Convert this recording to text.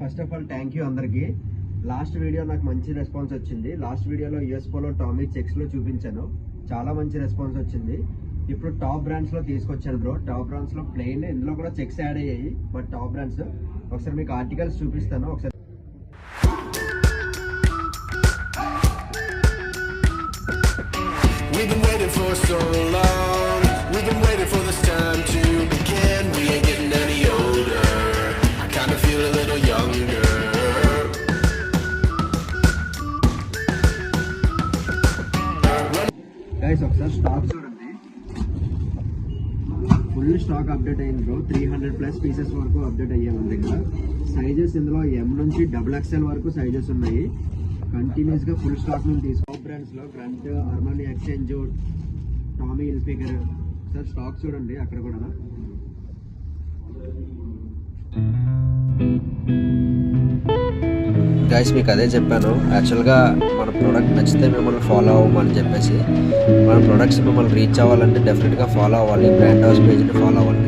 First of all thank you అందరికి. Last video నాకు మంచి రెస్పాన్స్ వచ్చింది. లాస్ట్ వీడియోలో యూఎస్ పోలో టామీ చెక్స్ లో చూపించాను, చాలా మంచి రెస్పాన్స్ వచ్చింది. ఇప్పుడు టాప్ బ్రాండ్స్ లో తీసుకొచ్చాను బ్రో. టాప్ బ్రాండ్స్ లో ప్లెయిన్, ఇందులో కూడా చెక్స్ యాడ్ అయ్యాయి, బట్ టాప్ బ్రాండ్స్. ఒకసారి మీకు ఆర్టికల్స్ చూపిస్తాను ఒకసారి. We've been waiting for so long. We've been waiting for this time to begin. We ain't getting any older. I kinda feel a little younger. Guys, ఒకసారి stock చూడండి. Full stock update అయింది bro. 300+ pieces వరకు update అయ్యాయి మన దగ్గర. Sizes ఇందులో M నుంచి XXL వరకు సైజెస్ ఉన్నాయి. కంటిన్యూస్ గా ఫుల్ స్టాక్ నుంచి తీసుకో. బ్రాండ్స్ లో grunt, Armani exchange, Tommy Hilfiger. Sir stock చూడండి అక్కడ కూడా. గైస్ మీకు అదే చెప్పాను, యాక్చువల్గా మన ప్రోడక్ట్ నచ్చితే మిమ్మల్ని ఫాలో అవ్వమని చెప్పేసి. మన ప్రొడక్ట్స్ మిమ్మల్ని రీచ్ అవ్వాలంటే డెఫినెట్గా ఫాలో అవ్వాలి, బ్రాండ్ హౌస్ పేజ్ని ఫాలో అవ్వాలి.